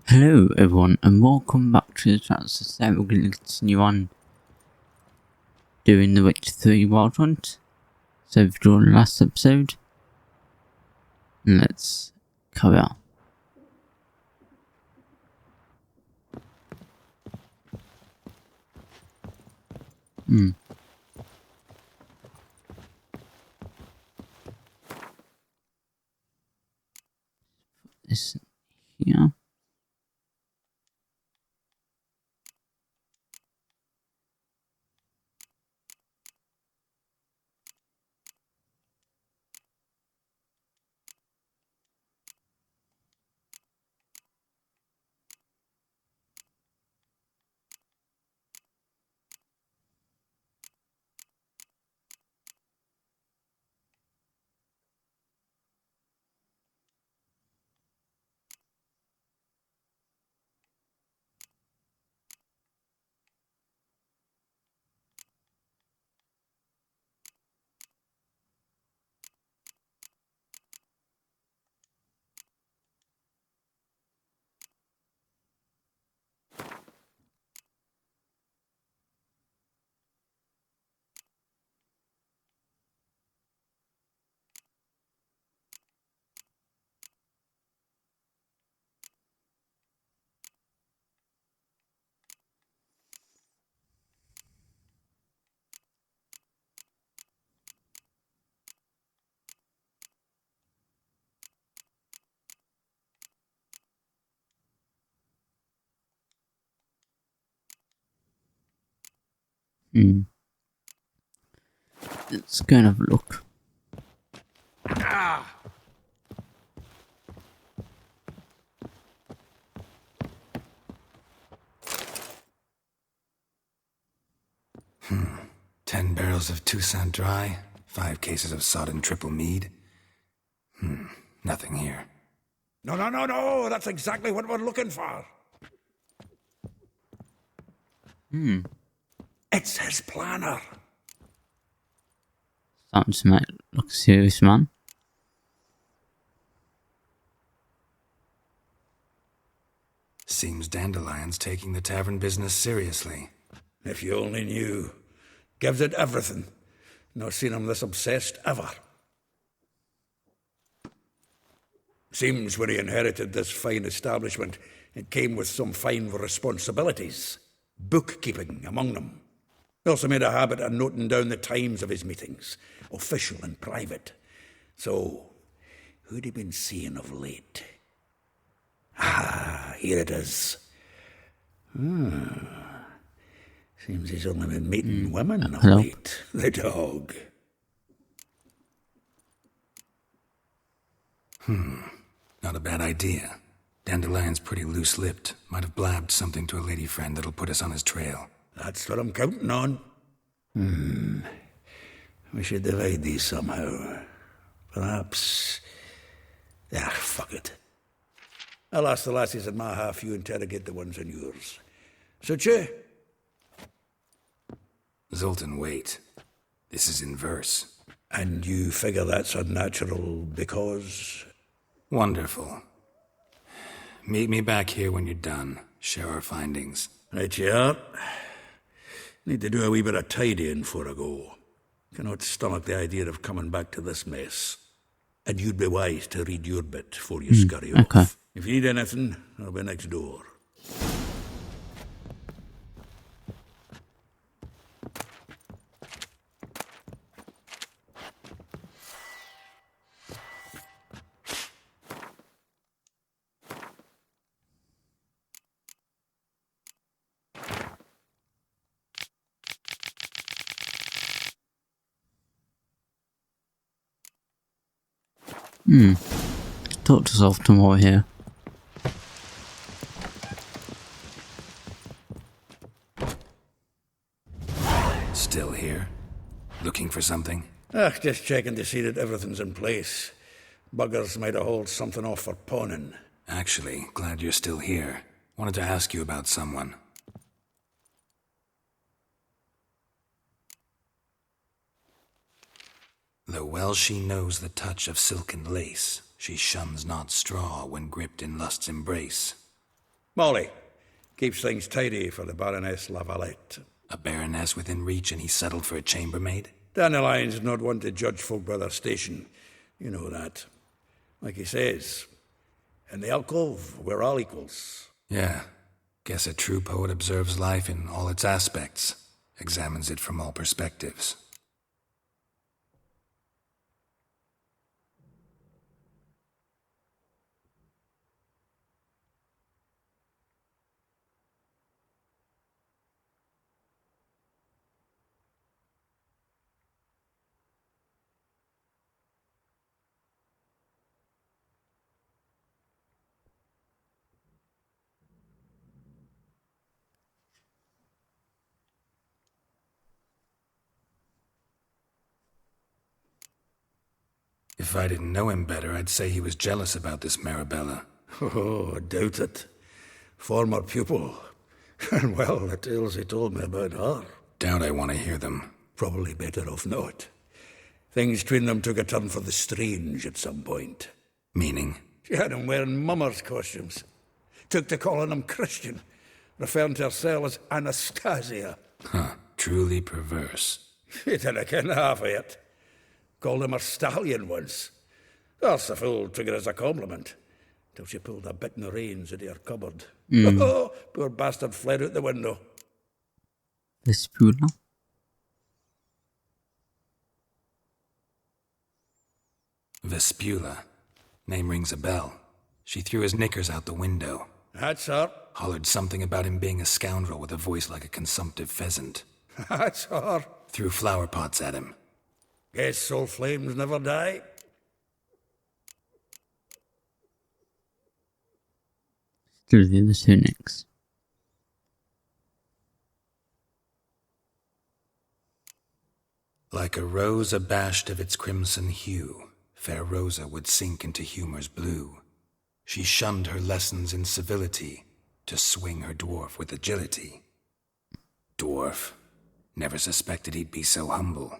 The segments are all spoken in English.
Hello everyone and welcome back to the channel. So today we're going to continue on doing the Witcher 3 Wild Hunt. So we've done the last episode. And let's carry on. This here. Let's go and have a look. Ten barrels of Toussaint Dry, 5 cases of sodden triple mead. Nothing here. No, that's exactly what we're looking for. It's his planner. Starting to make it look serious, man. Seems Dandelion's taking the tavern business seriously. If you only knew. Gives it everything. Not seen him this obsessed ever. Seems when he inherited this fine establishment, it came with some fine responsibilities. Bookkeeping among them. He also made a habit of noting down the times of his meetings, official and private. So, who'd he been seeing of late? Ah, here it is. Seems he's only been meeting women of late. The dog. Not a bad idea. Dandelion's pretty loose-lipped. Might have blabbed something to a lady friend that'll put us on his trail. That's what I'm counting on. We should divide these somehow. Perhaps... fuck it. I'll ask the lassies in my half, you interrogate the ones in yours. Suit you? Zoltan, wait. This is in verse. And you figure that's unnatural because... Wonderful. Meet me back here when you're done. Share our findings. Right you are. Need to do a wee bit of tidying before I go. Cannot stomach the idea of coming back to this mess. And you'd be wise to read your bit before you scurry off. Okay. If you need anything, I'll be next door. Talk to yourself tomorrow here. Still here? Looking for something? Just checking to see that everything's in place. Buggers might have hauled something off for pawning. Actually, glad you're still here. Wanted to ask you about someone. Though well she knows the touch of silken lace, she shuns not straw when gripped in lust's embrace. Molly. Keeps things tidy for the Baroness Lavalette. A baroness within reach and he settled for a chambermaid? Dandelion's not one to judge folk by their station. You know that. Like he says, in the alcove, we're all equals. Yeah. Guess a true poet observes life in all its aspects, examines it from all perspectives. If I didn't know him better, I'd say he was jealous about this Marabella. Oh, I doubt it. Former pupil. And well, the tales he told me about her. Doubt I want to hear them. Probably better off not. Things between them took a turn for the strange at some point. Meaning? She had him wearing mummers' costumes. Took to calling him Christian, referring to herself as Anastasia. Huh, truly perverse. He didn't ken half of it. Called him her stallion once. That's the fool took it as a compliment. Till she pulled a bit in the reins into her cupboard. Oh, poor bastard fled out the window. Vespula. Vespula. Name rings a bell. She threw his knickers out the window. That's her. Hollered something about him being a scoundrel with a voice like a consumptive pheasant. That's her. Threw flower pots at him. Guess soul flames never die. Still the other tunics. Like a rose abashed of its crimson hue, fair Rosa would sink into humor's blue. She shunned her lessons in civility, to swing her dwarf with agility. Dwarf. Never suspected he'd be so humble.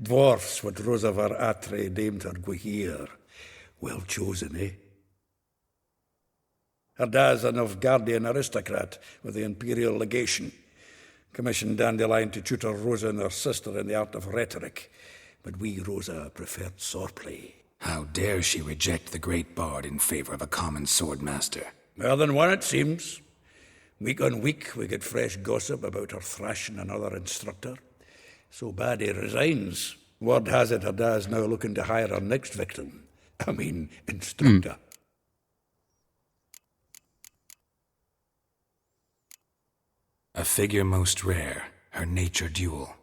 Dwarfs what Rosa var Atre deemed her Guihir. Well chosen, eh? Her dad's a Novgardian aristocrat with the imperial legation. Commissioned Dandelion to tutor Rosa and her sister in the art of rhetoric. But we, Rosa, preferred swordplay. How dare she reject the great bard in favor of a common swordmaster? More than one, it seems. Week on week, we get fresh gossip about her thrashing another instructor. So bad he resigns. Word has it her dad's now looking to hire her next victim. I mean, instructor. A figure most rare, her nature dual.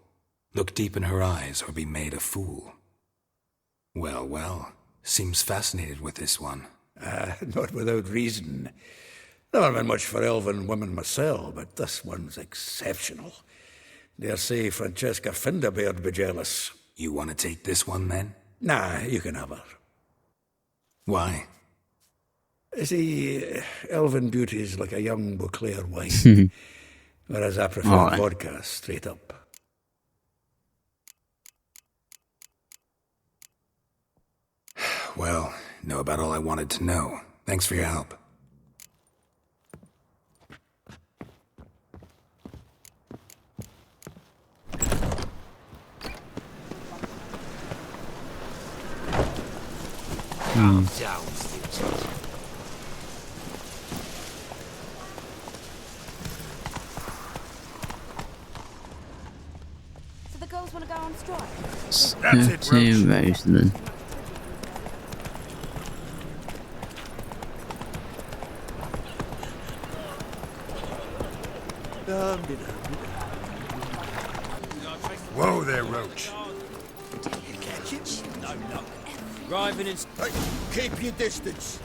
Look deep in her eyes or be made a fool. Well, well, seems fascinated with this one. Not without reason. Never been much for elven women myself, but this one's exceptional. Dare say Francesca Finderbeard be jealous. You want to take this one, then? Nah, you can have her. Why? See, elven beauty's like a young Beauclair wine, whereas I prefer vodka straight up. Well, know about all I wanted to know. Thanks for your help. So the girls want to go on strike? That's it, Roach. Rose then. Whoa there, Roach. Driving in. Hey, keep your distance.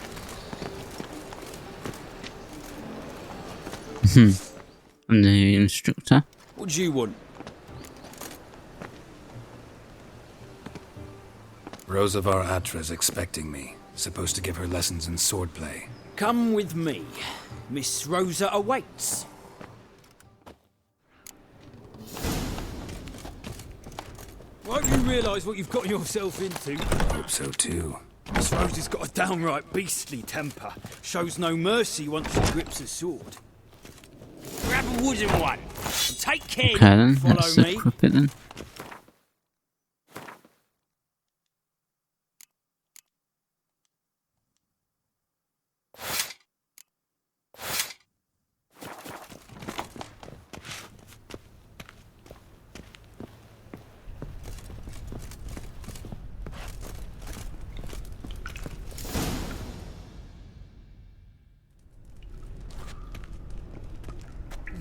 I'm the instructor. What do you want? Rosa var Atra's expecting me. Supposed to give her lessons in swordplay. Come with me. Miss Rosa awaits. Won't you realise what you've got yourself into? Hope so too. Miss Rosa's got a downright beastly temper. Shows no mercy once she grips a sword. Grab a wooden one. And take care. Okay then, Follow let's me. equip it then.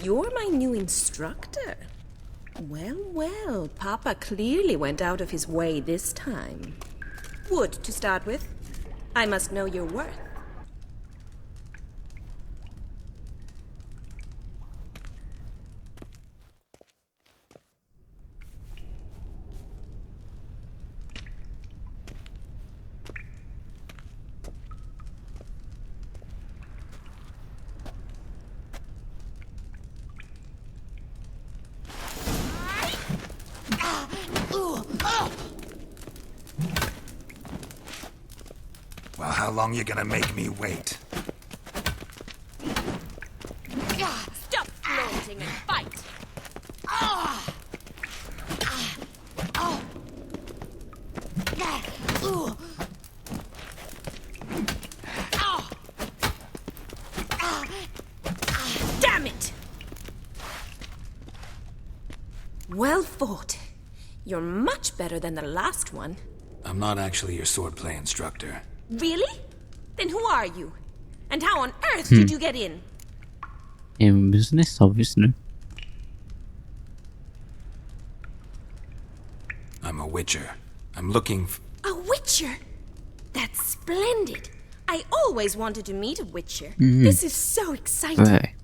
You're my new instructor. Well, well, Papa clearly went out of his way this time. Wood, to start with. I must know your worth. Well, how long you gonna make me wait? Stop floating and fight! Damn it! Well fought. You're much better than the last one. I'm not actually your swordplay instructor. Really? Then who are you? And how on earth did you get in? In business, obviously. I'm a witcher. I'm looking A witcher? That's splendid. I always wanted to meet a witcher. Mhm. This is so exciting. Right.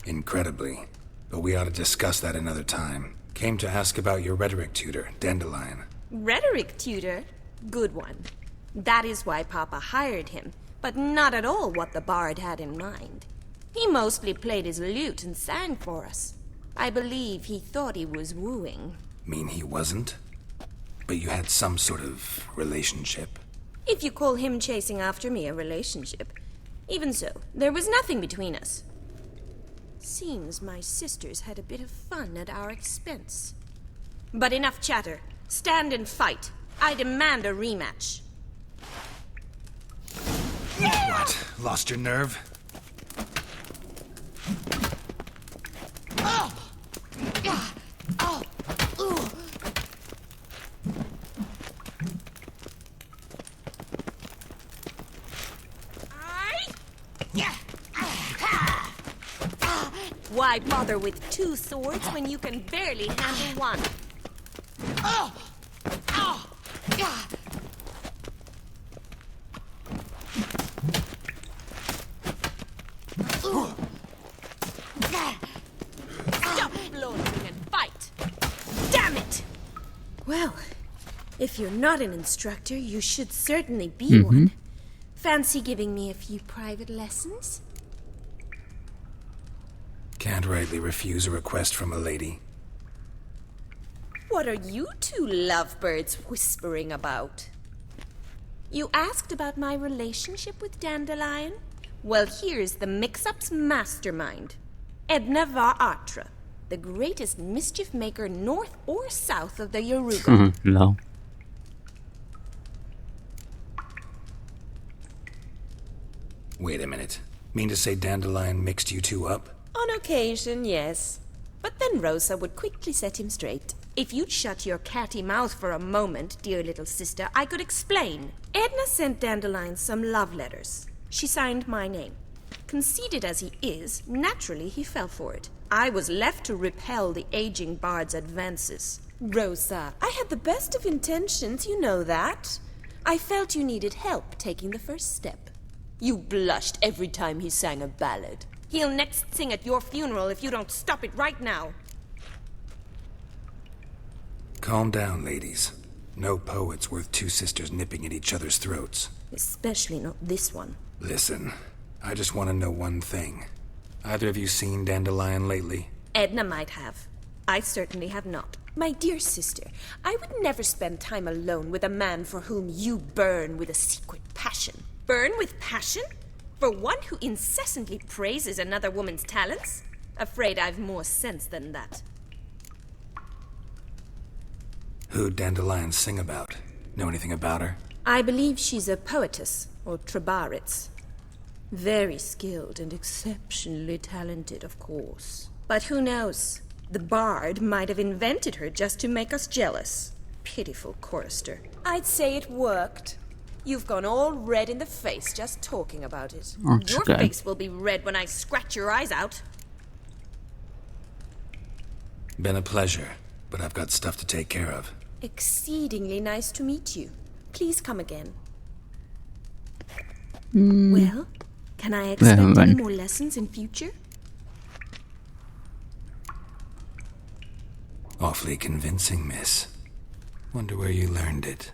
Incredibly. But we ought to discuss that another time. Came to ask about your rhetoric tutor, Dandelion. Rhetoric tutor? Good one. That is why Papa hired him, but not at all what the bard had in mind. He mostly played his lute and sang for us. I believe he thought he was wooing. Mean he wasn't? But you had some sort of relationship. If you call him chasing after me a relationship. Even so, there was nothing between us. Seems my sisters had a bit of fun at our expense. But enough chatter. Stand and fight. I demand a rematch. What? Lost your nerve? Why bother with two swords when you can barely handle one? Stop floating and fight! Damn it! Well, if you're not an instructor, you should certainly be one. Fancy giving me a few private lessons? Can't rightly refuse a request from a lady. What are you two lovebirds whispering about? You asked about my relationship with Dandelion? Well, here's the mix-up's mastermind. Edna var Atra, the greatest mischief maker north or south of the Yaruga. Lol. Wait a minute. Mean to say Dandelion mixed you two up? On occasion, yes. But then Rosa would quickly set him straight. If you'd shut your catty mouth for a moment, dear little sister, I could explain. Edna sent Dandelion some love letters. She signed my name. Conceited as he is, naturally he fell for it. I was left to repel the aging bard's advances. Rosa, I had the best of intentions, you know that. I felt you needed help taking the first step. You blushed every time he sang a ballad. He'll next sing at your funeral if you don't stop it right now. Calm down, ladies. No poet's worth two sisters nipping at each other's throats. Especially not this one. Listen, I just want to know one thing. Either of you seen Dandelion lately? Edna might have. I certainly have not. My dear sister, I would never spend time alone with a man for whom you burn with a secret passion. Burn with passion? For one who incessantly praises another woman's talents? Afraid I've more sense than that. Who'd dandelions sing about? Know anything about her? I believe she's a poetess, or trabaritz. Very skilled and exceptionally talented, of course. But who knows? The bard might have invented her just to make us jealous. Pitiful chorister. I'd say it worked. You've gone all red in the face just talking about it. That's Your good. face will be red when I scratch your eyes out. Been a pleasure, but I've got stuff to take care of. Exceedingly nice to meet you. Please come again. Well, can I expect any when? more lessons in future? Awfully convincing, miss. Wonder where you learned it.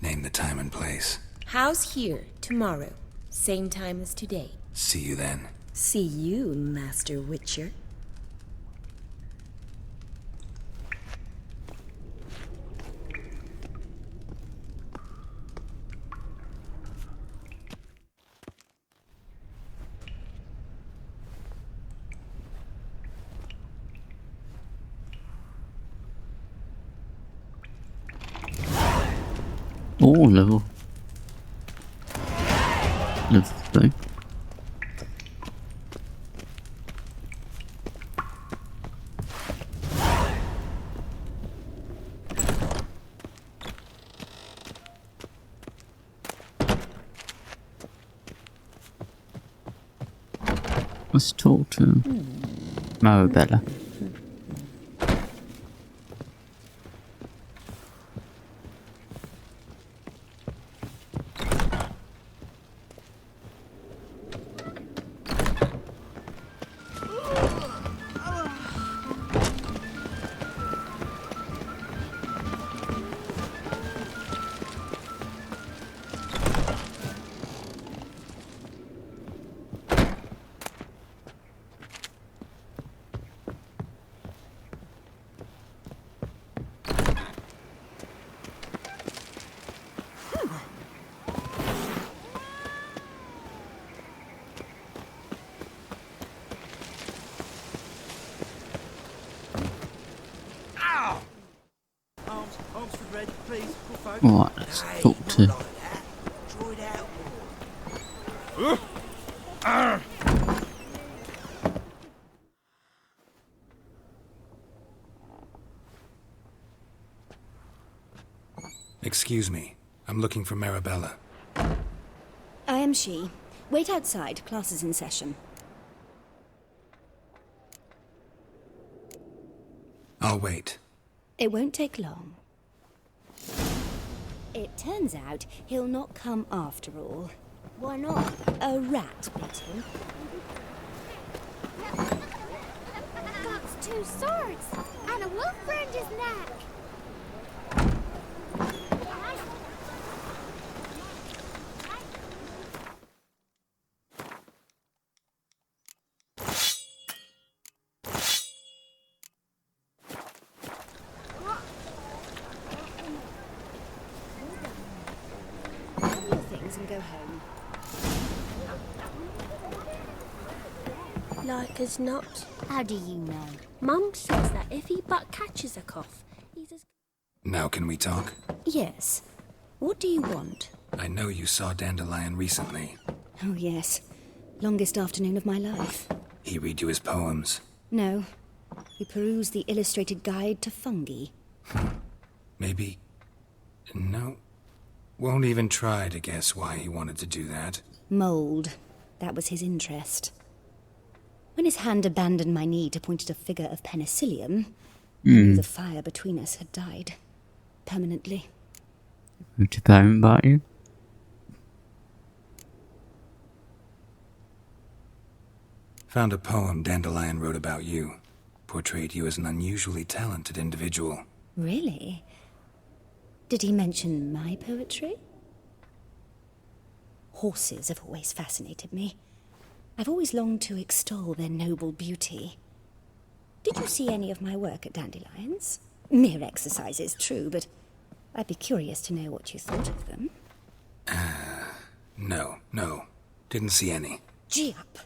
Name the time and place. House here, tomorrow. Same time as today. See you then. See you, Master Witcher. Oh, level. Level 3. Let's talk to Marabella. Right, let's talk to Excuse me. I'm looking for Marabella. I am she. Wait outside. Class is in session. I'll wait. It won't take long. It turns out he'll not come after all. Why not? A rat bit him. Got 2 swords and a wolf round his neck. Have your things and go home. Like as not. How do you know? Mum says that if he but catches a cough, he's as... Now can we talk? Yes. What do you want? I know you saw Dandelion recently. Oh, yes. Longest afternoon of my life. He read you his poems. No. He perused the illustrated guide to fungi. Maybe... No. Won't even try to guess why he wanted to do that. Mould. That was his interest. When his hand abandoned my knee to point at a figure of penicillium, I knew the fire between us had died. Permanently. who to poem about you. Found a poem Dandelion wrote about you. Portrayed you as an unusually talented individual. Really? Did he mention my poetry? Horses have always fascinated me. I've always longed to extol their noble beauty. Did you see any of my work at Dandelion's? Mere exercises, true, but I'd be curious to know what you thought of them. No. Didn't see any. Gee up!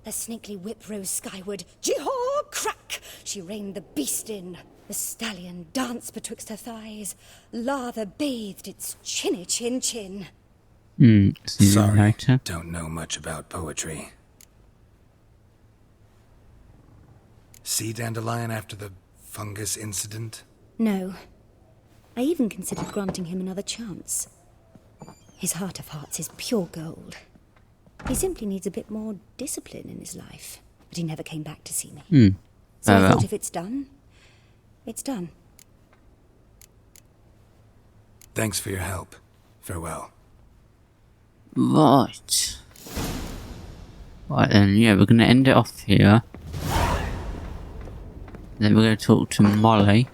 The snakely whip rose skyward. Gee-haw! Crack! She reined the beast in. The stallion danced betwixt her thighs. Lather bathed its chinny chin. See you Sorry, later. don't know much about poetry. Sea dandelion after the fungus incident? No. I even considered granting him another chance. His heart of hearts is pure gold. He simply needs a bit more discipline in his life. But he never came back to see me. So I thought if it's done, it's done. Thanks for your help. Farewell. Right. Right then, yeah, we're gonna end it off here. Then we're gonna talk to Molly.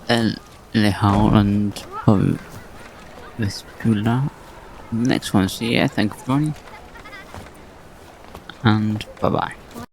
And Lehal and probably this people next one. So yeah, thank you for joining. And bye bye.